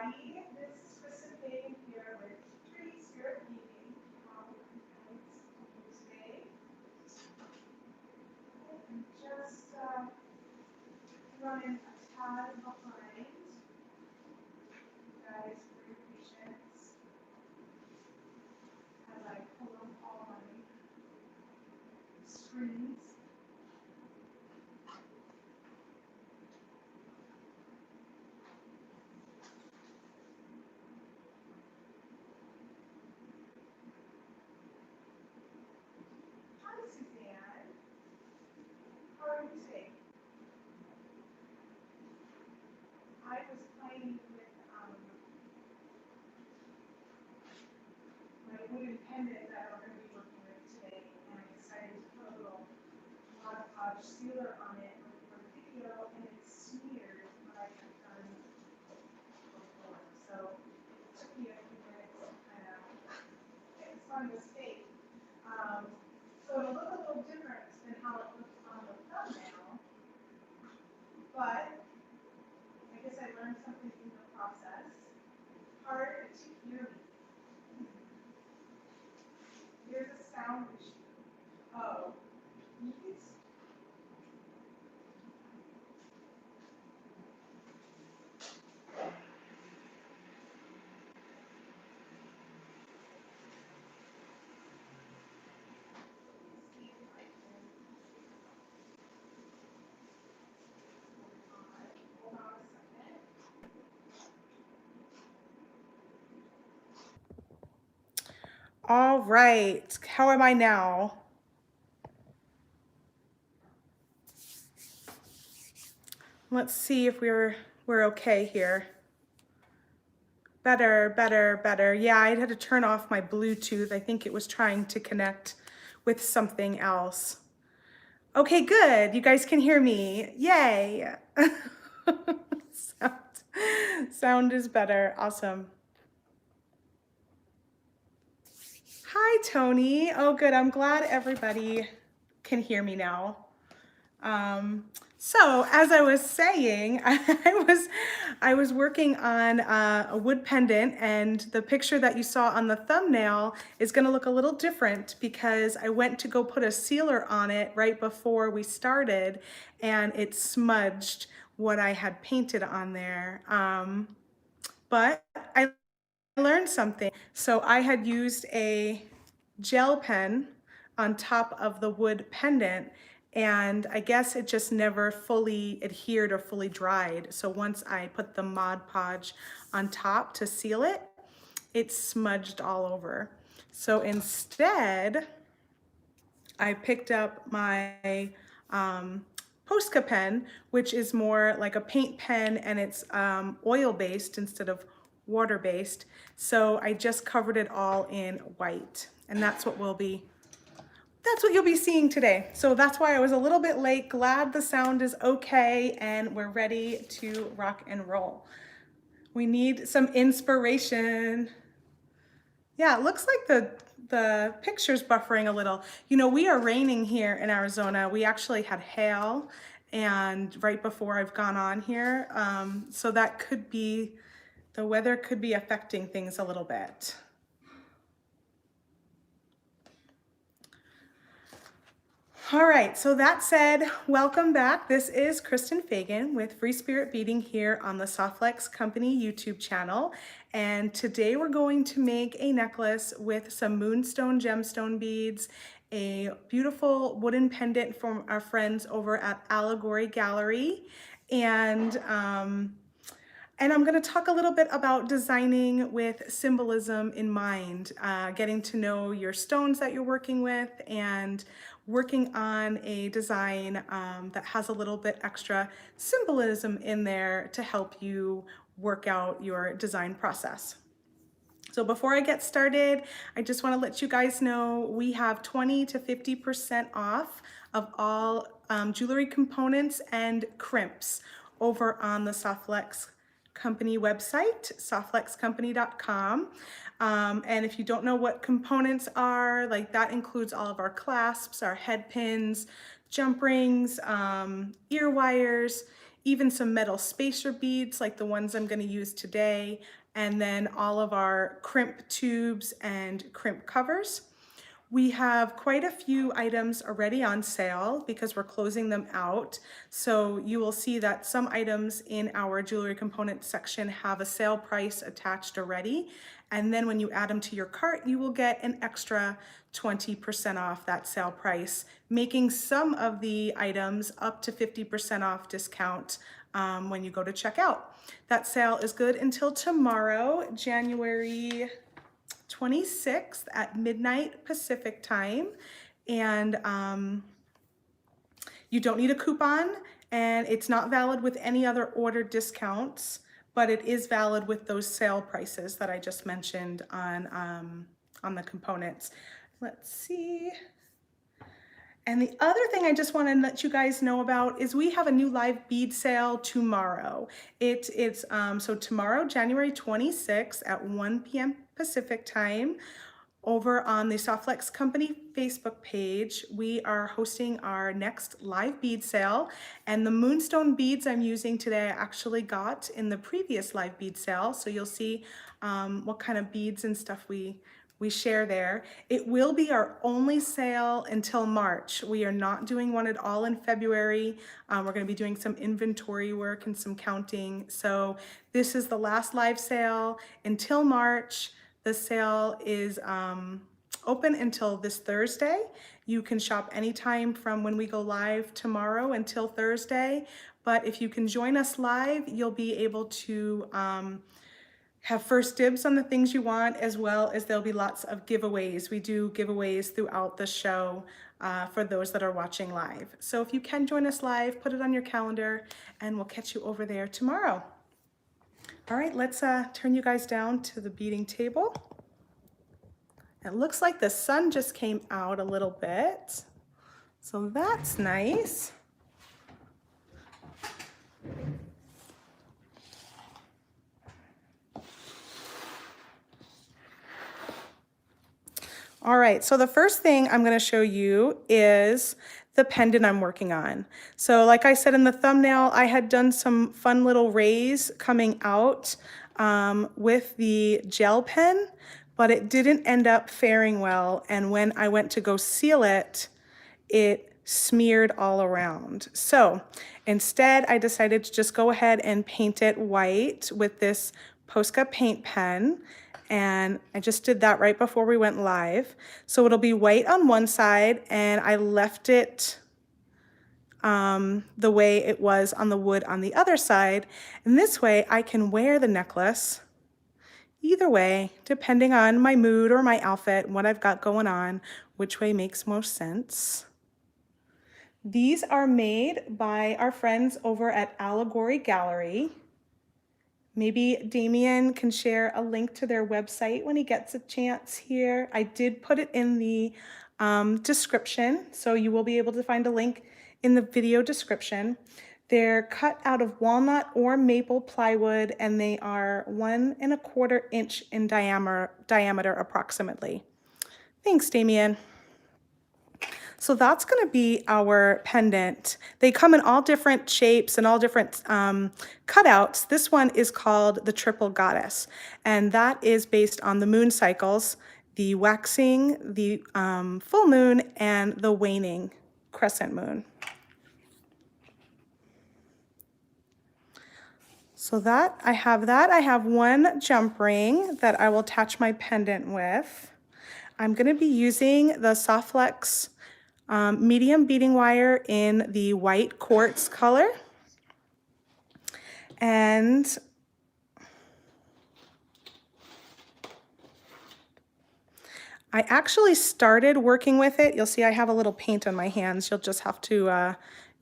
everybody. This is Kristen Fagan here with Spirit Beading. Today, I'm just running a tad behind. You guys, for your patience as I pull up all my screens. Hi, Suzanne. How are you today? I was playing with my wooden pendant that I'm going to be working with today, and I decided to put a little Mod Podge sealer on it for the video, and it smeared what I had done before. So it took me a few minutes to kind of get this on mistake. So it'll look a little different than how it looks on the thumbnail, but I guess I learned something in the process. Hard to hear me. Here's a sound issue. Oh, these. Hold on a second. All right, how am I now? Let's see if we're okay here. Better. Yeah, I had to turn off my Bluetooth. I think it was trying to connect with something else. Okay, good. You guys can hear me. Yay. Sound is better. Awesome. Hi, Tony. Oh, good. I'm glad everybody can hear me now. So as I was saying, I was working on a wood pendant, and the picture that you saw on the thumbnail is going to look a little different because I went to go put a sealer on it right before we started, and it smudged what I had painted on there. But I learned something. So I had used a gel pen on top of the wood pendant, and I guess it just never fully adhered or fully dried. So once I put the Mod Podge on top to seal it, it smudged all over. So instead, I picked up my Posca pen, which is more like a paint pen, and it's oil-based instead of water-based. So I just covered it all in white, and that's what you'll be seeing today. So that's why I was a little bit late. Glad the sound is okay and we're ready to rock and roll. We need some inspiration. Yeah, it looks like the picture's buffering a little. You know, we are raining here in Arizona. We actually had hail and right before I've gone on here. So that could be, the weather could be affecting things a little bit. All right, so that said, welcome back. This is Kristen Fagan with Free Spirit Beading here on the Softlex Company YouTube channel. And today we're going to make a necklace with some Moonstone gemstone beads, a beautiful wooden pendant from our friends over at Allegory Gallery, and I'm going to talk a little bit about designing with symbolism in mind, getting to know your stones that you're working with, and working on a design that has a little bit extra symbolism in there to help you work out your design process. So before I get started, I just want to let you guys know we have 20 to 50% off of all jewelry components and crimps over on the Softlex Company website, softlexcompany.com. And if you don't know what components are, like that includes all of our clasps, our head pins, jump rings, ear wires, even some metal spacer beads like the ones I'm going to use today, and then all of our crimp tubes and crimp covers. We have quite a few items already on sale because we're closing them out. So you will see that some items in our jewelry component section have a sale price attached already. And then when you add them to your cart, you will get an extra 20% off that sale price, making some of the items up to 50% off discount when you go to checkout. That sale is good until tomorrow, January 26th at midnight Pacific time. And you don't need a coupon, and it's not valid with any other order discounts, but it is valid with those sale prices that I just mentioned on the components. Let's see. And the other thing I just want to let you guys know about is we have a new live bead sale tomorrow. It's so tomorrow, January 26th at 1 p.m. Pacific time, over on the Softflex Company Facebook page, we are hosting our next live bead sale. And the Moonstone beads I'm using today I actually got in the previous live bead sale. So you'll see what kind of beads and stuff we share there. It will be our only sale until March. We are not doing one at all in February. We're going to be doing some inventory work and some counting. So this is the last live sale until March. The sale is open until this Thursday. You can shop anytime from when we go live tomorrow until Thursday. But if you can join us live, you'll be able to have first dibs on the things you want, as well as there'll be lots of giveaways. We do giveaways throughout the show for those that are watching live. So if you can join us live, put it on your calendar and we'll catch you over there tomorrow. All right, let's turn you guys down to the beading table. It looks like the sun just came out a little bit, so that's nice. All right, so the first thing I'm going to show you is the pendant I'm working on. So like I said in the thumbnail, I had done some fun little rays coming out with the gel pen, but it didn't end up faring well. And when I went to go seal it, it smeared all around. So instead, I decided to just go ahead and paint it white with this Posca paint pen. And I just did that right before we went live. So it'll be white on one side, and I left it the way it was on the wood on the other side. And this way I can wear the necklace either way, depending on my mood or my outfit and what I've got going on, which way makes most sense. These are made by our friends over at Allegory Gallery. Maybe Damien can share a link to their website when he gets a chance here. I did put it in the description, so you will be able to find a link in the video description. They're cut out of walnut or maple plywood, and they are 1 1/4 inch in diameter approximately. Thanks, Damien. So that's going to be our pendant. They come in all different shapes and all different cutouts. This one is called the Triple Goddess, and that is based on the moon cycles, the waxing, the full moon, and the waning crescent moon. So I have one jump ring that I will attach my pendant with. I'm going to be using the Softflex medium beading wire in the white quartz color. And I actually started working with it. You'll see I have a little paint on my hands. You'll just have to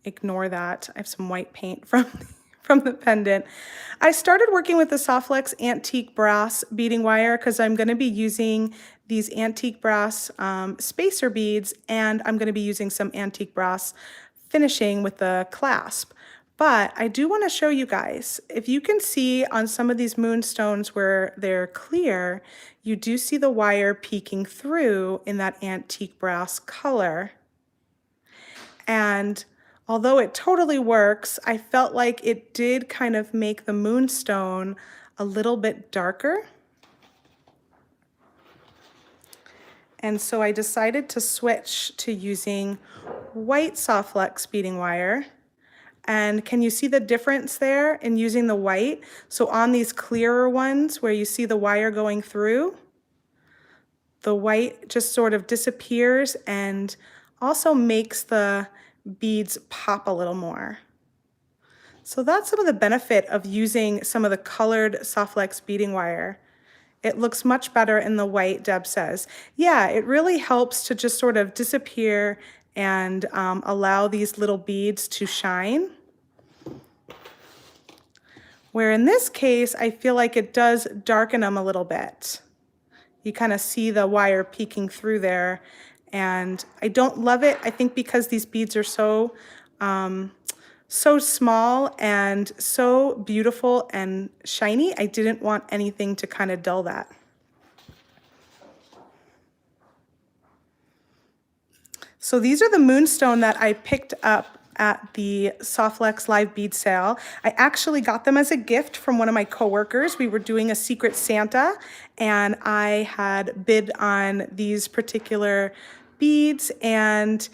ignore that. I have some white paint from the pendant. I started working with the Softflex antique brass beading wire because I'm going to be using these antique brass spacer beads, and I'm going to be using some antique brass finishing with the clasp. But I do want to show you guys, if you can see on some of these moonstones where they're clear, you do see the wire peeking through in that antique brass color. And although it totally works, I felt like it did kind of make the moonstone a little bit darker. And so I decided to switch to using white soft flex beading wire. And can you see the difference there in using the white? So on these clearer ones where you see the wire going through, the white just sort of disappears and also makes the beads pop a little more. So that's some of the benefit of using some of the colored soft flex beading wire. It looks much better in the white, Deb says. Yeah, it really helps to just sort of disappear and allow these little beads to shine. Where in this case, I feel like it does darken them a little bit. You kind of see the wire peeking through there, and I don't love it. I think because these beads are so small and so beautiful and shiny, I didn't want anything to kind of dull that. So these are the Moonstone that I picked up at the Softlex live bead sale. I actually got them as a gift from one of my coworkers. We were doing a Secret Santa, and I had bid on these particular beads, and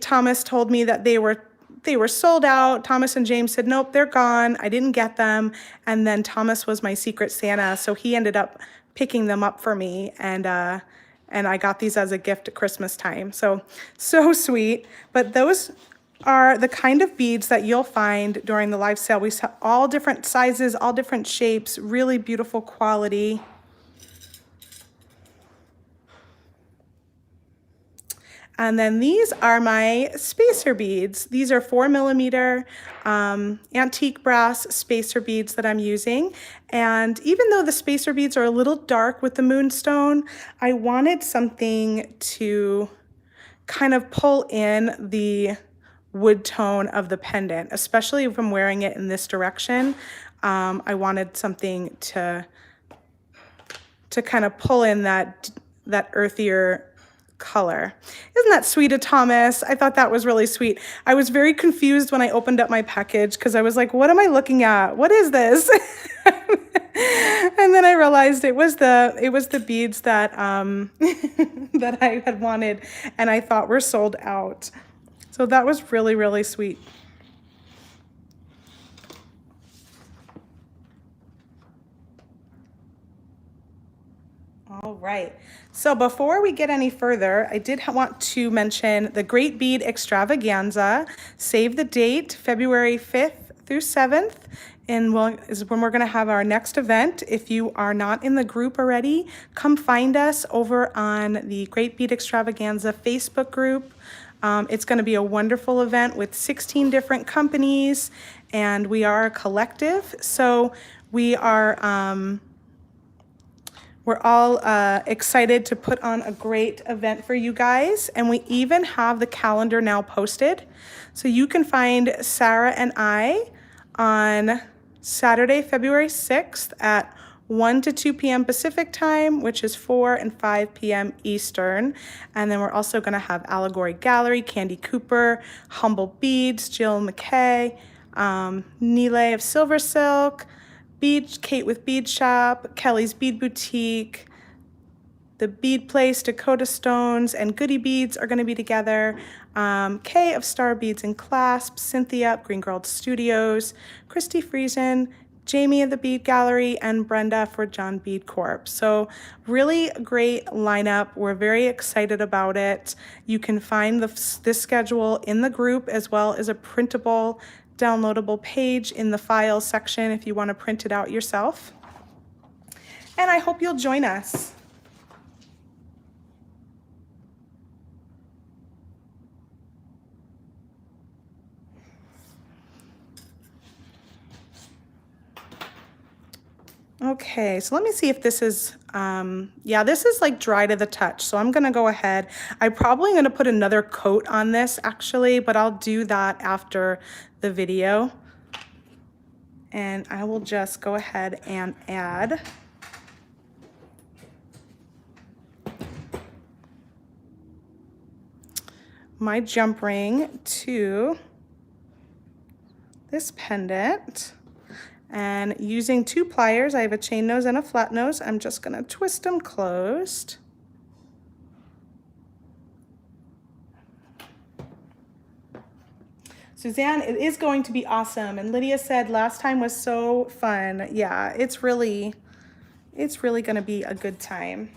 Thomas told me that they were sold out. Thomas and James said, nope, they're gone. I didn't get them. And then Thomas was my Secret Santa, so he ended up picking them up for me, and I got these as a gift at Christmas time. So sweet. But those are the kind of beads that you'll find during the live sale. We saw all different sizes, all different shapes, really beautiful quality. And then these are my spacer beads. These are 4mm antique brass spacer beads that I'm using. And even though the spacer beads are a little dark with the Moonstone, I wanted something to kind of pull in the wood tone of the pendant, especially if I'm wearing it in this direction. I wanted something to kind of pull in that earthier color. Isn't that sweet of Thomas? I thought that was really sweet. I was very confused when I opened up my package because I was like, what am I looking at? What is this? And then I realized it was the beads that that I had wanted and I thought were sold out. So that was really, really sweet. All right, so before we get any further, I did want to mention the Great Bead Extravaganza. Save the date, February 5th through 7th, and is when we're gonna have our next event. If you are not in the group already, come find us over on the Great Bead Extravaganza Facebook group. It's gonna be a wonderful event with 16 different companies, and we are a collective, so we are we're all excited to put on a great event for you guys, and we even have the calendar now posted. So you can find Sarah and I on Saturday, February 6th at 1 to 2 p.m. Pacific time, which is 4 and 5 p.m. Eastern. And then we're also gonna have Allegory Gallery, Candy Cooper, Humble Beads, Jill McKay, Nile of Silver Silk, Kate with Bead Shop, Kelly's Bead Boutique, the Bead Place, Dakota Stones, and Goody Beads are going to be together. Kay of Star Beads and Clasps, Cynthia of Green Girl Studios, Christy Friesen, Jamie of the Bead Gallery, and Brenda for John Bead Corp. So really great lineup. We're very excited about it. You can find this schedule in the group as well as a printable downloadable page in the files section if you want to print it out yourself. And I hope you'll join us. Okay, so let me see if this is, yeah, this is like dry to the touch. So I'm gonna go ahead. I'm probably gonna put another coat on this actually, but I'll do that after the video. And I will just go ahead and add my jump ring to this pendant. And using 2 pliers, I have a chain nose and a flat nose, I'm just gonna twist them closed. Suzanne, it is going to be awesome. And Lydia said last time was so fun. Yeah, it's really gonna be a good time.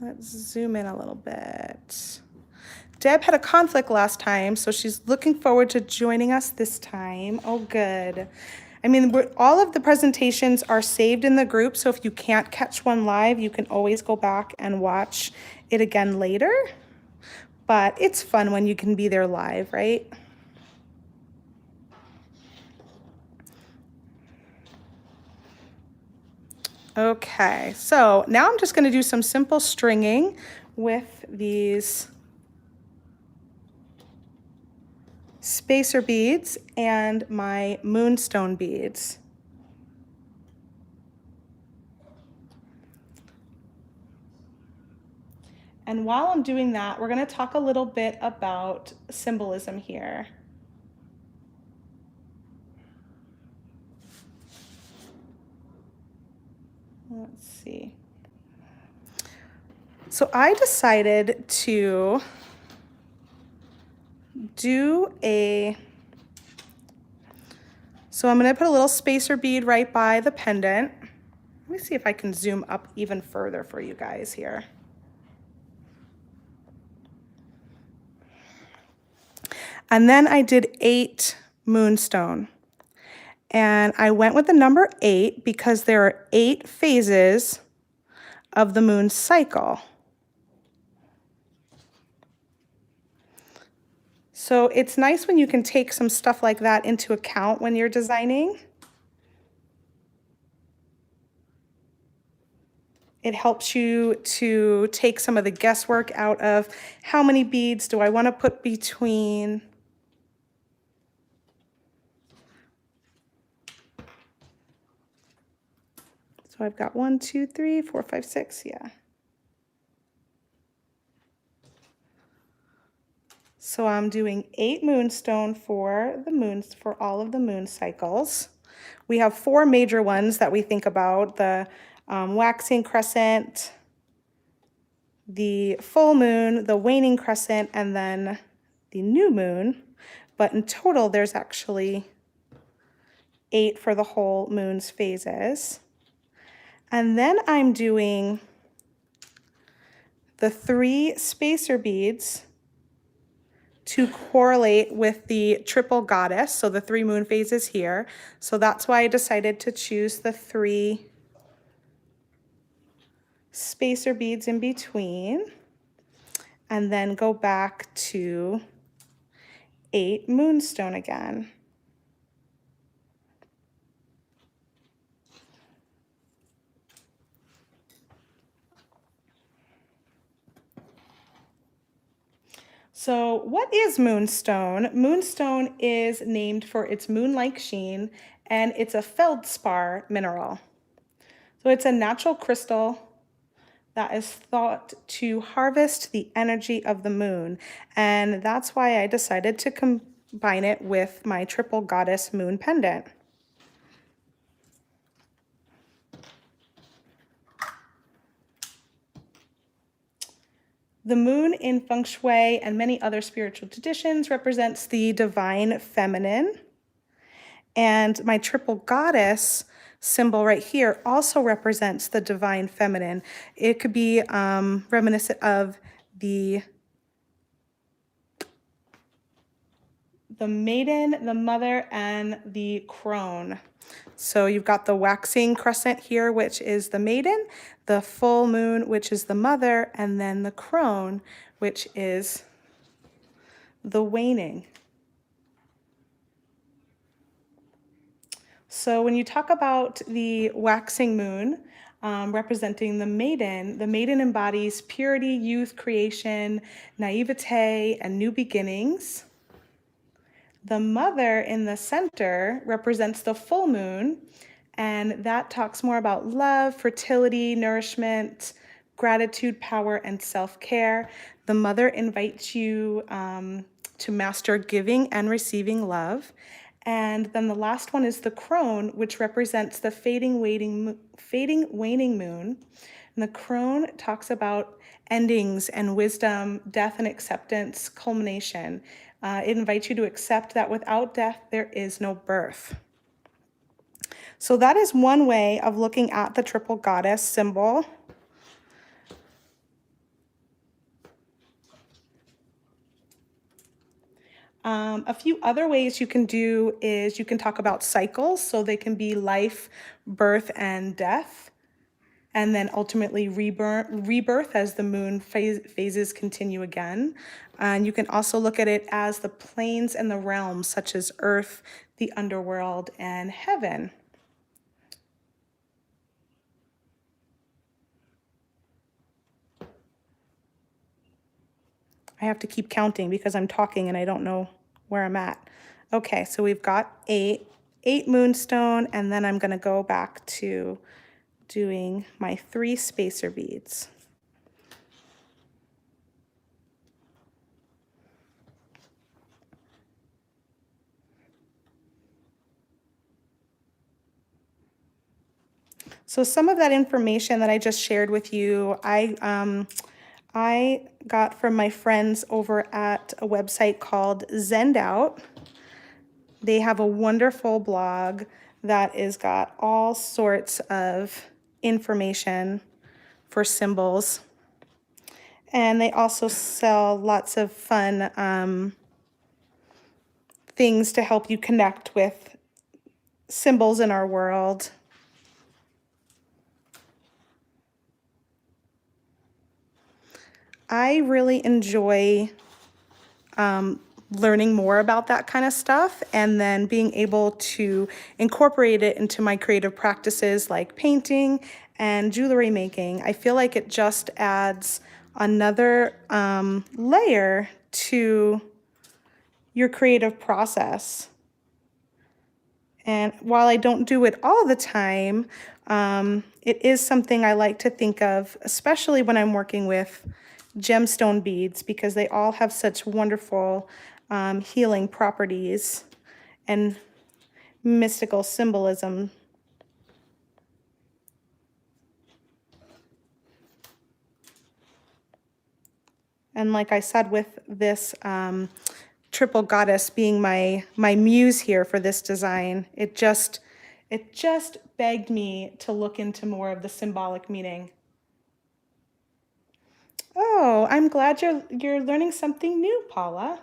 Let's zoom in a little bit. Deb had a conflict last time, so she's looking forward to joining us this time. Oh, good. I mean, all of the presentations are saved in the group, so if you can't catch one live, you can always go back and watch it again later. But it's fun when you can be there live, right? Okay, so now I'm just going to do some simple stringing with these spacer beads and my moonstone beads. And while I'm doing that, we're going to talk a little bit about symbolism here. Let's see. So I decided to do so I'm going to put a little spacer bead right by the pendant. Let me see if I can zoom up even further for you guys here. And then I did 8 moonstone. And I went with the number 8 because there are 8 phases of the moon cycle. So it's nice when you can take some stuff like that into account when you're designing. It helps you to take some of the guesswork out of how many beads do I want to put between. So I've got 1, 2, 3, 4, 5, 6, yeah. So I'm doing 8 moonstone for the moons, for all of the moon cycles. We have 4 major ones that we think about: the waxing crescent, the full moon, the waning crescent, and then the new moon. But in total, there's actually 8 for the whole moon's phases. And then I'm doing the 3 spacer beads to correlate with the triple goddess, so the 3 moon phases here. So that's why I decided to choose the 3 spacer beads in between, and then go back to 8 moonstone again. So what is moonstone? Moonstone is named for its moon-like sheen, and it's a feldspar mineral. So it's a natural crystal that is thought to harvest the energy of the moon. And that's why I decided to combine it with my triple goddess moon pendant. The moon in feng shui and many other spiritual traditions represents the divine feminine. And my triple goddess symbol right here also represents the divine feminine. It could be reminiscent of the maiden, the mother, and the crone. So you've got the waxing crescent here, which is the maiden, the full moon, which is the mother, and then the crone, which is the waning. So when you talk about the waxing moon representing the maiden embodies purity, youth, creation, naivete, and new beginnings. The mother in the center represents the full moon, and that talks more about love, fertility, nourishment, gratitude, power, and self-care. The mother invites you to master giving and receiving love. And then the last one is the crone, which represents the fading, waning moon. And the crone talks about endings and wisdom, death and acceptance, culmination. It invites you to accept that without death, there is no birth. So that is one way of looking at the triple goddess symbol. A few other ways you can do is you can talk about cycles. So they can be life, birth, and death. And then ultimately rebirth as the moon phases continue again. And you can also look at it as the planes and the realms, such as earth, the underworld, and heaven. I have to keep counting because I'm talking and I don't know where I'm at. Okay, so we've got eight moonstone, and then I'm gonna go back to doing my 3 spacer beads. So some of that information that I just shared with you, I got from my friends over at a website called Zend Out. They have a wonderful blog that is got all sorts of information for symbols. And they also sell lots of fun things to help you connect with symbols in our world. I really enjoy learning more about that kind of stuff and then being able to incorporate it into my creative practices like painting and jewelry making. I feel like it just adds another layer to your creative process. And while I don't do it all the time, it is something I like to think of, especially when I'm working with gemstone beads, because they all have such wonderful healing properties and mystical symbolism. And like I said, with this triple goddess being my muse here for this design, it just begged me to look into more of the symbolic meaning. Oh, I'm glad you're learning something new, Paula.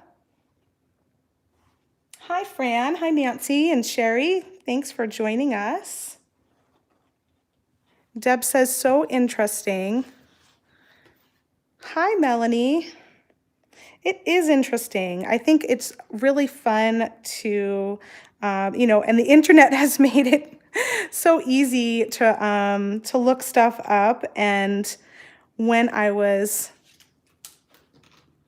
Hi, Fran. Hi, Nancy and Sherry. Thanks for joining us. Deb says, so interesting. Hi, Melanie. It is interesting. I think it's really fun to, and the internet has made it so easy to look stuff up. And when I was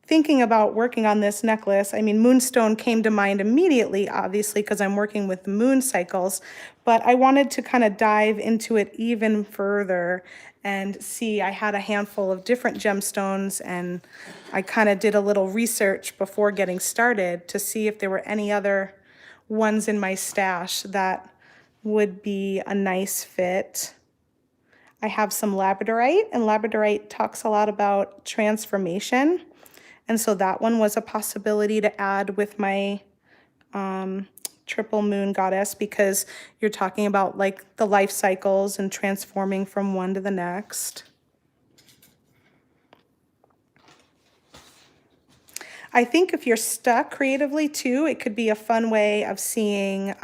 thinking about working on this necklace, I mean, Moonstone came to mind immediately, obviously, because I'm working with moon cycles, but I wanted to kind of dive into it even further and see. I had a handful of different gemstones, and I kind of did a little research before getting started to see if there were any other ones in my stash that would be a nice fit. I have some labradorite, and labradorite talks a lot about transformation. And so that one was a possibility to add with my triple moon goddess, because you're talking about like the life cycles and transforming from one to the next. I think if you're stuck creatively too, it could be a fun way of seeing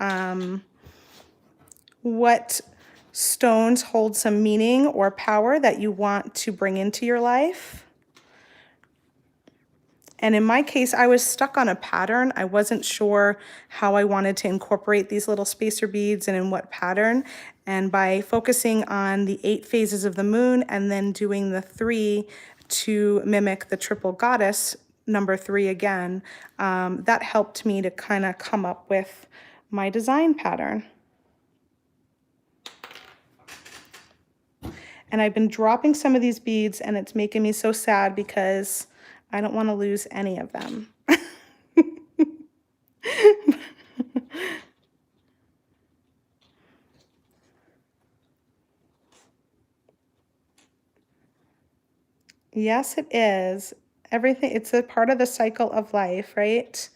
what stones hold some meaning or power that you want to bring into your life. And in my case, I was stuck on a pattern. I wasn't sure how I wanted to incorporate these little spacer beads and in what pattern. And by focusing on the 8 phases of the moon and then doing the 3 to mimic the triple goddess, number 3 again, that helped me to kind of come up with my design pattern. And I've been dropping some of these beads, and it's making me so sad because I don't want to lose any of them. Yes, it is. Everything, it's a part of the cycle of life, right?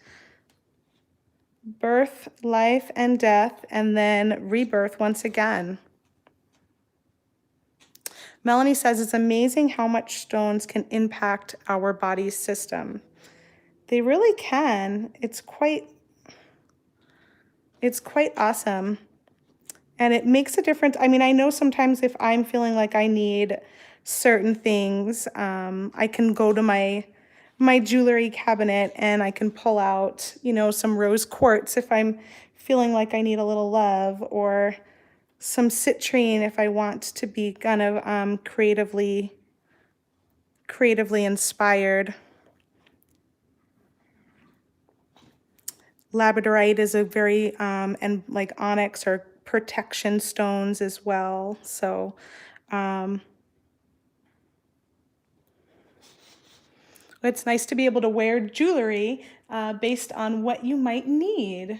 Birth, life, and death, and then rebirth once again. Melanie says it's amazing how much stones can impact our body system. They really can. It's quite awesome. And it makes a difference. I mean, I know sometimes if I'm feeling like I need certain things, I can go to my jewelry cabinet and I can pull out, you know, some rose quartz if I'm feeling like I need a little love, or some citrine if I want to be kind of creatively inspired. Labradorite is a very, and like onyx are protection stones as well. So, it's nice to be able to wear jewelry based on what you might need.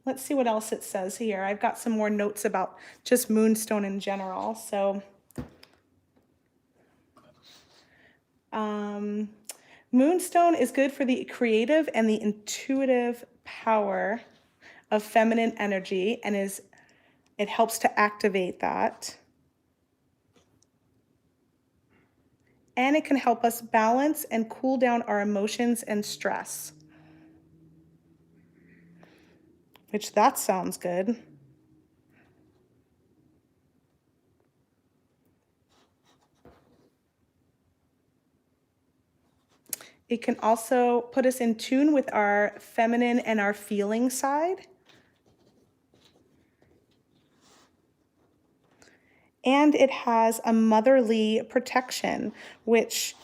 Let's see what else it says here. I've got some more notes about just Moonstone in general. So, Moonstone is good for the creative and the intuitive power of feminine energy, and it helps to activate that. And it can help us balance and cool down our emotions and stress. Which that sounds good. It can also put us in tune with our feminine and our feeling side. And it has a motherly protection, which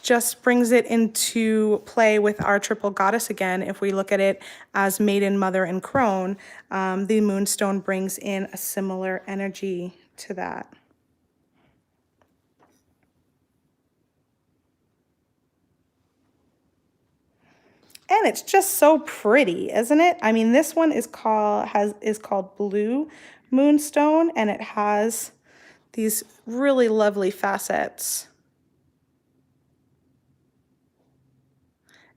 just brings it into play with our triple goddess again. If we look at it as maiden, mother, and crone, the Moonstone brings in a similar energy to that. And it's just so pretty, isn't it? I mean, this one is called Blue Moonstone, and it has these really lovely facets.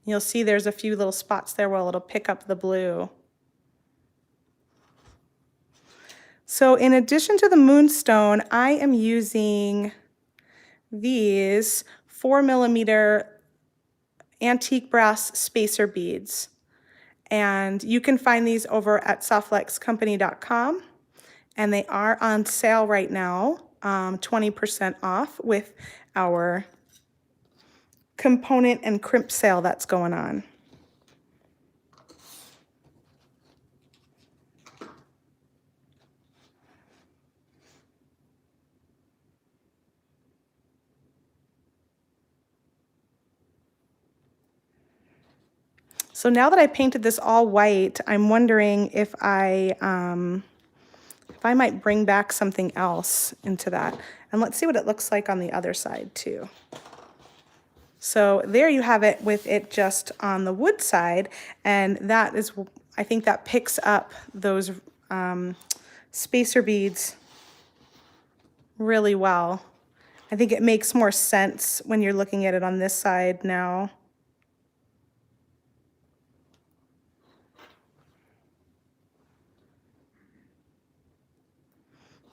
You'll see there's a few little spots there where it'll pick up the blue. So in addition to the Moonstone, I am using these 4mm antique brass spacer beads. And you can find these over at softluxcompany.com. And they are on sale right now, 20% off with our component and crimp sale that's going on. So now that I painted this all white, I'm wondering if I might bring back something else into that. And let's see what it looks like on the other side too. So there you have it with it just on the wood side. And that is, I think that picks up those spacer beads really well. I think it makes more sense when you're looking at it on this side now.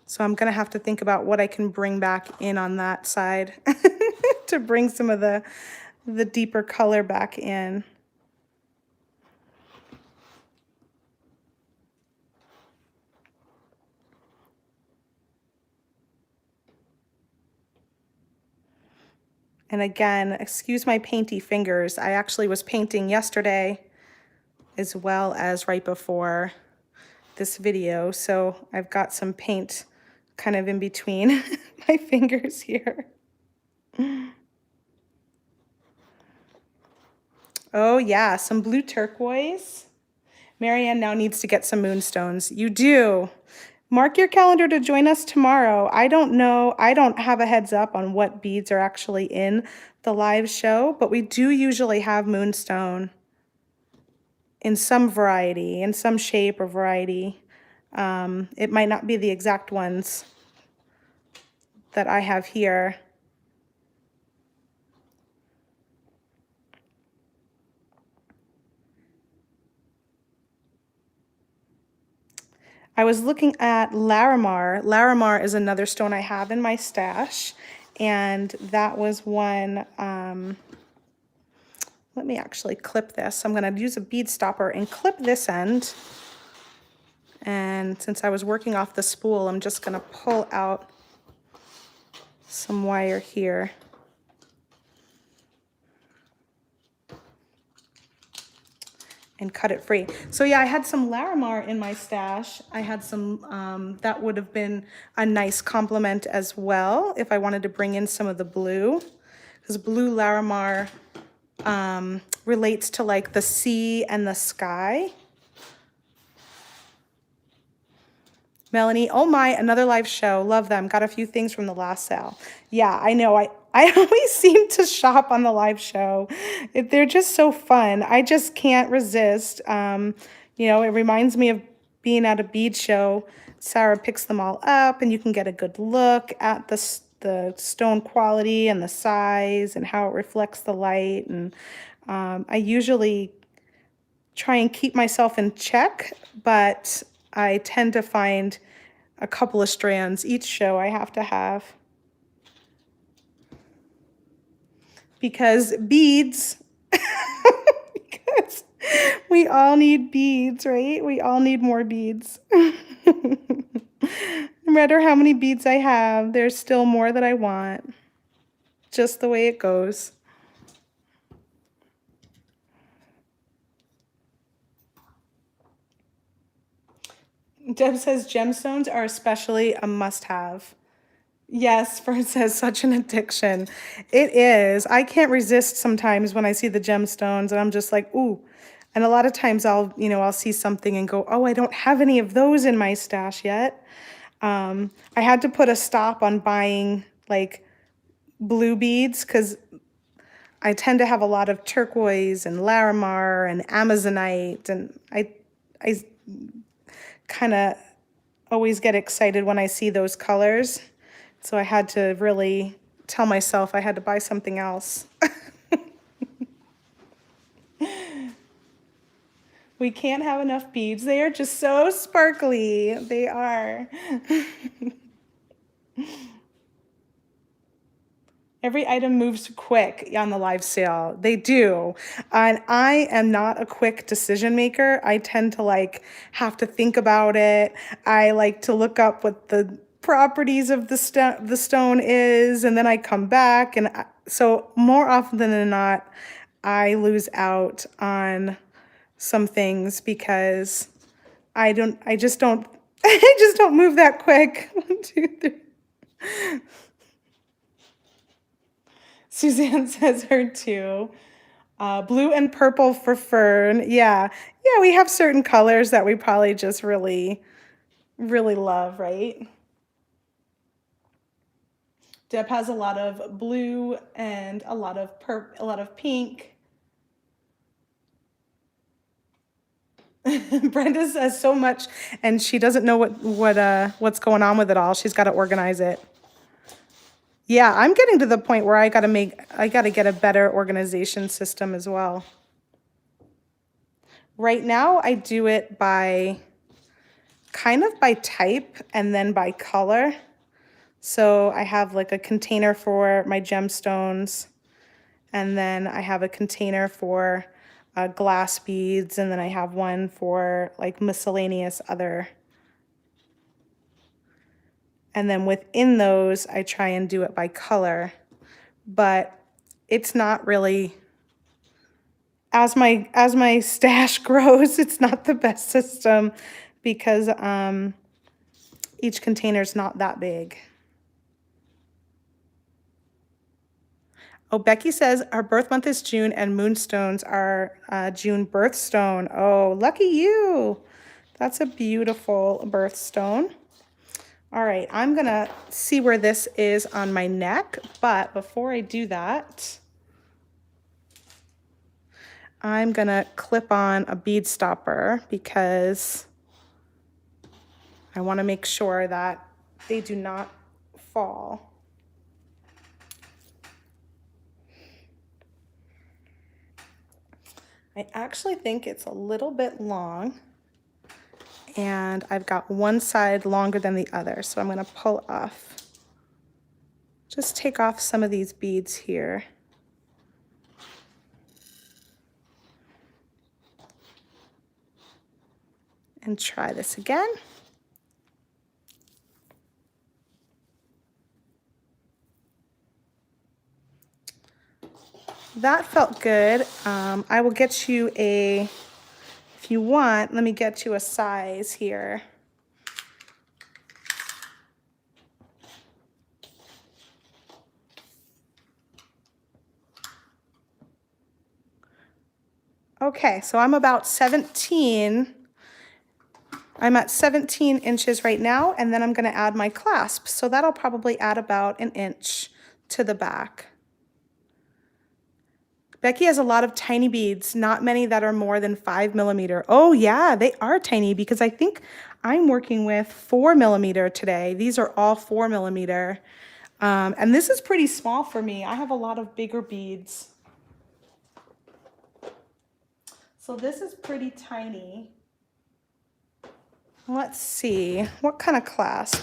So I'm gonna have to think about what I can bring back in on that side to bring some of the deeper color back in. And again, excuse my painty fingers. I actually was painting yesterday as well as right before this video. So I've got some paint kind of in between my fingers here. Oh yeah, some blue turquoise. Marianne now needs to get some moonstones. You do. Mark your calendar to join us tomorrow. I don't know. I don't have a heads up on what beads are actually in the live show, but we do usually have moonstone in some variety, in some shape or variety. It might not be the exact ones that I have here. I was looking at Larimar. Larimar is another stone I have in my stash, and that was one, let me actually clip this. I'm gonna use a bead stopper and clip this end. And since I was working off the spool, I'm just gonna pull out some wire here. And cut it free. So yeah, I had some Larimar in my stash. I had some, that would have been a nice complement as well if I wanted to bring in some of the blue, because blue Larimar relates to like the sea and the sky. Melanie, oh my, another live show. Love them. Got a few things from the last sale. Yeah, I know. I always seem to shop on the live show. They're just so fun. I just can't resist. You know, it reminds me of being at a bead show. Sarah picks them all up and you can get a good look at the stone quality and the size and how it reflects the light. And I usually try and keep myself in check, but I tend to find a couple of strands each show I have to have. Because beads, because we all need beads, right? We all need more beads. No matter how many beads I have, there's still more that I want. Just the way it goes. Deb says gemstones are especially a must-have. Yes, Fern says such an addiction. It is. I can't resist sometimes when I see the gemstones and I'm just like, ooh. And a lot of times I'll see something and go, oh, I don't have any of those in my stash yet. I had to put a stop on buying like blue beads because I tend to have a lot of turquoise and Larimar and Amazonite, and I kind of always get excited when I see those colors. So I had to really tell myself I had to buy something else. We can't have enough beads. They are just so sparkly. They are. Every item moves quick on the live sale. They do. And I am not a quick decision maker. I tend to have to think about it. I like to look up what the properties of the stone is, and then I come back. And so more often than not, I lose out on some things because I just don't move that quick. 1, 2, 3. Suzanne says her too. Blue and purple for Fern. Yeah, we have certain colors that we probably just really, really love, right? Deb has a lot of blue and a lot of pink. Brenda says so much, and she doesn't know what's going on with it all. She's got to organize it. Yeah, I'm getting to the point where I got to get a better organization system as well. Right now, I do it by kind of by type and then by color. So I have like a container for my gemstones, and then I have a container for glass beads, and then I have one for like miscellaneous other. And then within those, I try and do it by color, but it's not really, as my stash grows, it's not the best system because each container is not that big. Oh, Becky says our birth month is June and moonstones are June birthstone. Oh, lucky you. That's a beautiful birthstone. All right, I'm gonna see where this is on my neck, but before I do that, I'm gonna clip on a bead stopper because I wanna make sure that they do not fall. I actually think it's a little bit long and I've got one side longer than the other, so I'm gonna pull off. Just take off some of these beads here. And try this again. That felt good. I will get you a, if you want, let me get you a size here. Okay, so I'm about 17. I'm at 17 inches right now, and then I'm gonna add my clasp. So that'll probably add about an inch to the back. Becky has a lot of tiny beads, not many that are more than 5 mm. Oh yeah, they are tiny because I think I'm working with 4 mm today. These are all 4 mm. And this is pretty small for me. I have a lot of bigger beads. So this is pretty tiny. Let's see, what kind of clasp?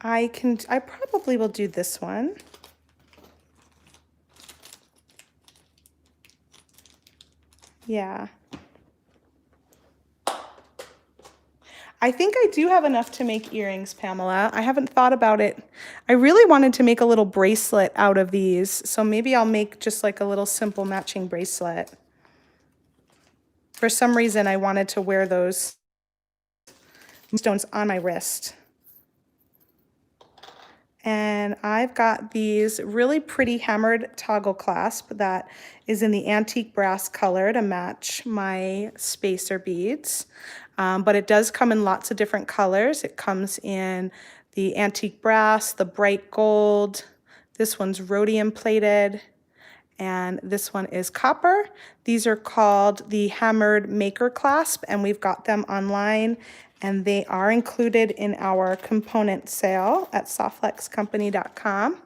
I probably will do this one. Yeah. I think I do have enough to make earrings, Pamela. I haven't thought about it. I really wanted to make a little bracelet out of these, so maybe I'll make just like a little simple matching bracelet. For some reason, I wanted to wear those stones on my wrist. And I've got these really pretty hammered toggle clasp that is in the antique brass color to match my spacer beads. But it does come in lots of different colors. It comes in the antique brass, the bright gold. This one's rhodium plated, and this one is copper. These are called the hammered maker clasp, and we've got them online, and they are included in our component sale at softflexcompany.com.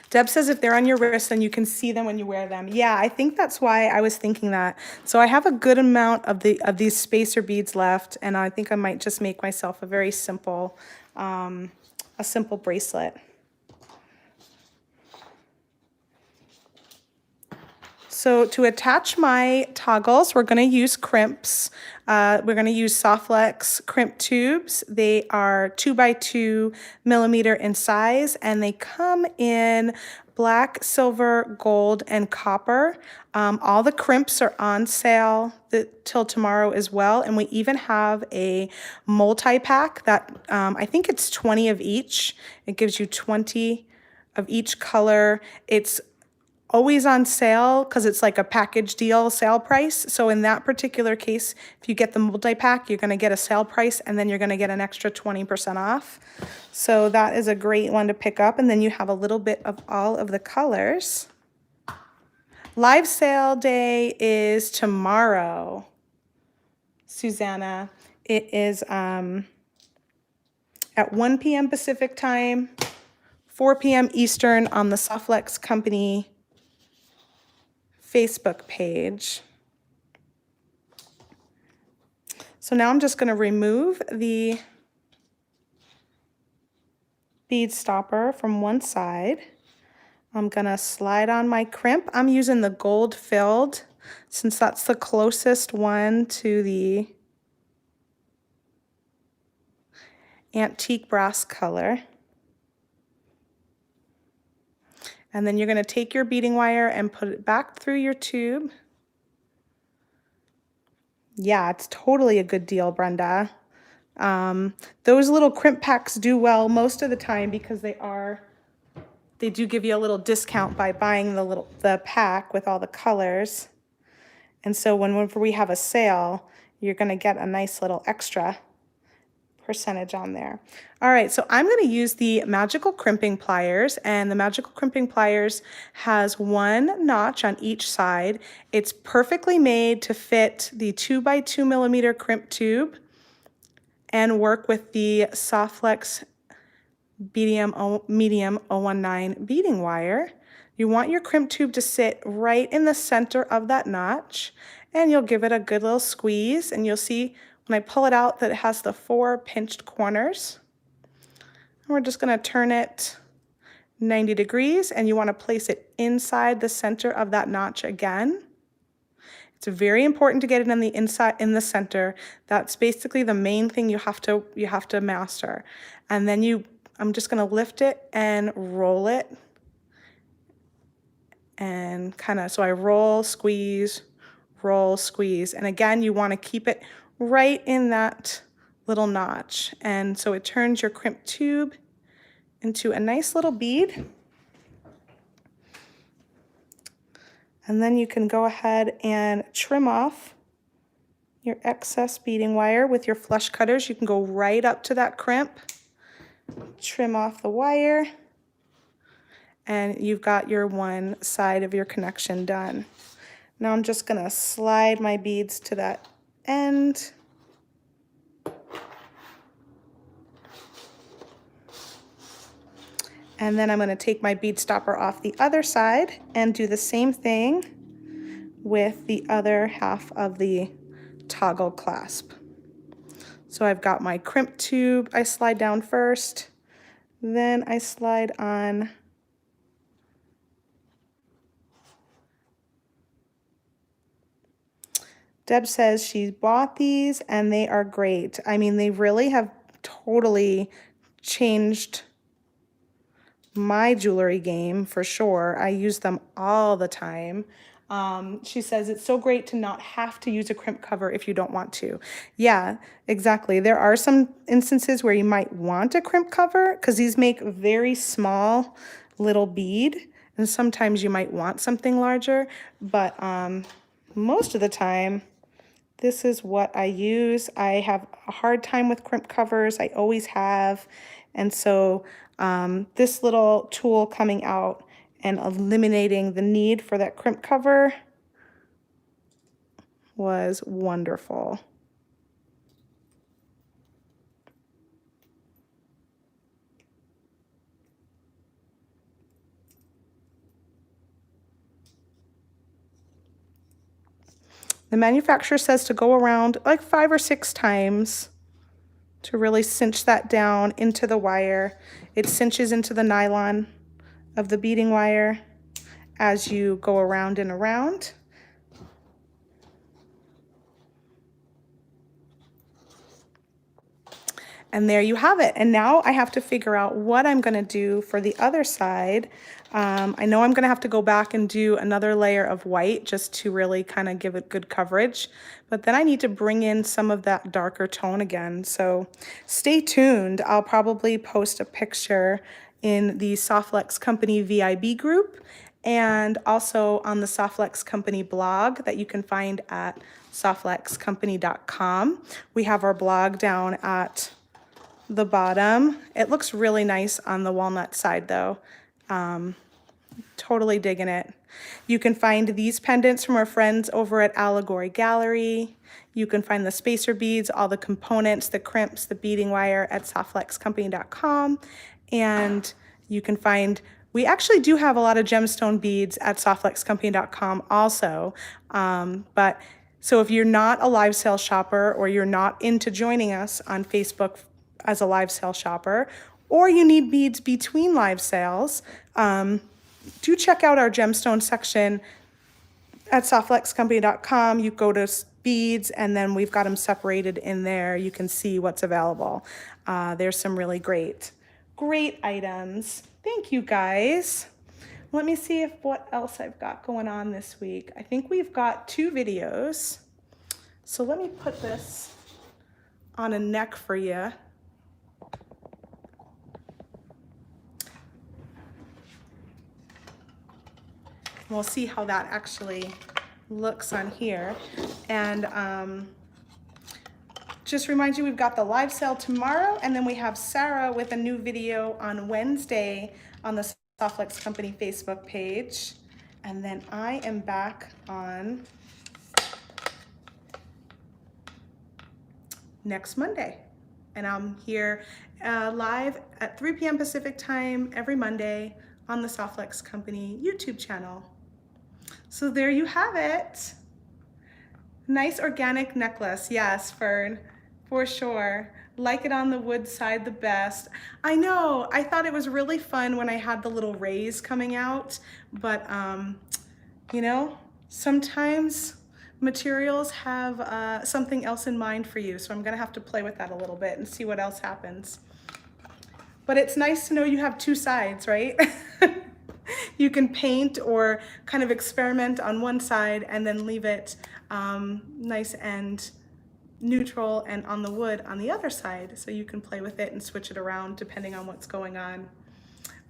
Deb says if they're on your wrist, then you can see them when you wear them. Yeah, I think that's why I was thinking that. So I have a good amount of these spacer beads left, and I think I might just make myself a very simple, a simple bracelet. So to attach my toggles, we're going to use crimps. We're going to use Softflex crimp tubes. They are 2 by 2 millimeter in size, and they come in black, silver, gold, and copper. All the crimps are on sale till tomorrow as well, and we even have a multi-pack that I think it's 20 of each. It gives you 20 of each color. It's always on sale because it's like a package deal sale price. So in that particular case, if you get the multi-pack, you're going to get a sale price, and then you're going to get an extra 20% off. So that is a great one to pick up. And then you have a little bit of all of the colors. Live sale day is tomorrow, Susanna. It is at 1 p.m. Pacific time, 4 p.m. Eastern on the Softflex Company Facebook page. So now I'm just going to remove the bead stopper from one side. I'm going to slide on my crimp. I'm using the gold filled since that's the closest one to the antique brass color. And then you're going to take your beading wire and put it back through your tube. Yeah, it's totally a good deal, Brenda. Those little crimp packs do well most of the time because they do give you a little discount by buying the pack with all the colors. And so whenever we have a sale, you're gonna get a nice little extra percentage on there. All right, so I'm going to use the magical crimping pliers, and the magical crimping pliers has one notch on each side. It's perfectly made to fit the 2x2 millimeter crimp tube and work with the Softflex medium 019 beading wire. You want your crimp tube to sit right in the center of that notch, and you'll give it a good little squeeze, and you'll see when I pull it out that it has the 4 pinched corners. And we're just going to turn it 90 degrees, and you want to place it inside the center of that notch again. It's very important to get it in the inside, in the center. That's basically the main thing you have to master. And then I'm just going to lift it and roll it, and so I roll, squeeze, and again you want to keep it right in that little notch, and so it turns your crimp tube into a nice little bead. And then you can go ahead and trim off your excess beading wire with your flush cutters. You can go right up to that crimp, trim off the wire, and you've got your one side of your connection done. Now I'm just gonna slide my beads to that end. And then I'm gonna take my bead stopper off the other side and do the same thing with the other half of the toggle clasp. So I've got my crimp tube, I slide down first, then I slide on Deb says she bought these and they are great. I mean, they really have totally changed my jewelry game for sure. I use them all the time. She says it's so great to not have to use a crimp cover if you don't want to. Yeah, exactly. There are some instances where you might want a crimp cover because these make very small little bead, and sometimes you might want something larger, but most of the time, this is what I use. I have a hard time with crimp covers. I always have. And so this little tool coming out and eliminating the need for that crimp cover was wonderful. The manufacturer says to go around like 5 or 6 times to really cinch that down into the wire. It cinches into the nylon of the beading wire as you go around and around. And there you have it. And now I have to figure out what I'm going to do for the other side. I know I'm going to have to go back and do another layer of white just to really kind of give it good coverage. But then I need to bring in some of that darker tone again. So stay tuned. I'll probably post a picture in the Softflex Company VIB group and also on the Softflex Company blog that you can find at softflexcompany.com. We have our blog down at the bottom. It looks really nice on the walnut side though. Totally digging it. You can find these pendants from our friends over at Allegory Gallery. You can find the spacer beads, all the components, the crimps, the beading wire at softflexcompany.com. And you can find, we actually do have a lot of gemstone beads at softflexcompany.com also. So if you're not a live sale shopper or you're not into joining us on Facebook as a live sale shopper, or you need beads between live sales, do check out our gemstone section at softflexcompany.com. You go to beads and then we've got them separated in there. You can see what's available. There's some really great items. Thank you guys. Let me see what else I've got going on this week. I think we've got 2 videos. So let me put this on a neck for you. We'll see how that actually looks on here. And just remind you, we've got the live sale tomorrow, and then we have Sarah with a new video on Wednesday on the Softflex Company Facebook page. And then I am back on next Monday. And I'm here live at 3 p.m. Pacific time every Monday on the Softflex Company YouTube channel. So there you have it. Nice organic necklace. Yes, Fern, for sure. Like it on the wood side the best. I know, I thought it was really fun when I had the little rays coming out, but you know, sometimes materials have something else in mind for you. So I'm gonna have to play with that a little bit and see what else happens. But it's nice to know you have two sides, right? You can paint or kind of experiment on one side and then leave it nice and neutral and on the wood on the other side. So you can play with it and switch it around depending on what's going on.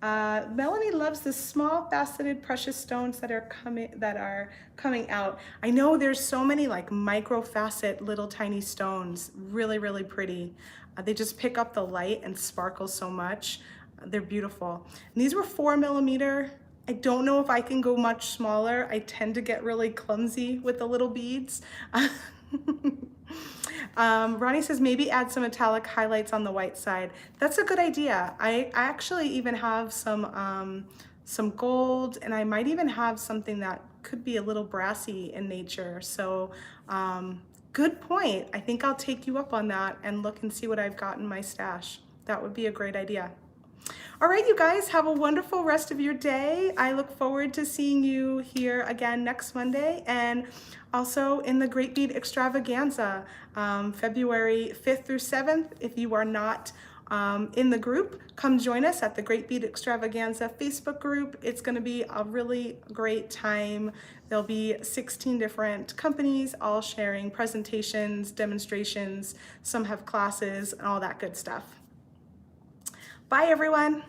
Melanie loves the small faceted precious stones that are coming out. I know there's so many like micro facet little tiny stones, really, really pretty. They just pick up the light and sparkle so much. They're beautiful. And these were 4mm. I don't know if I can go much smaller. I tend to get really clumsy with the little beads. Ronnie says maybe add some metallic highlights on the white side. That's a good idea. I actually even have some gold, and I might even have something that could be a little brassy in nature. So good point. I think I'll take you up on that and look and see what I've got in my stash. That would be a great idea. All right, you guys, have a wonderful rest of your day. I look forward to seeing you here again next Monday, and also in the Great Bead Extravaganza, February 5th through 7th. If you are not in the group, come join us at the Great Bead Extravaganza Facebook group. It's gonna be a really great time. There'll be 16 different companies all sharing presentations, demonstrations, some have classes, and all that good stuff. Bye, everyone.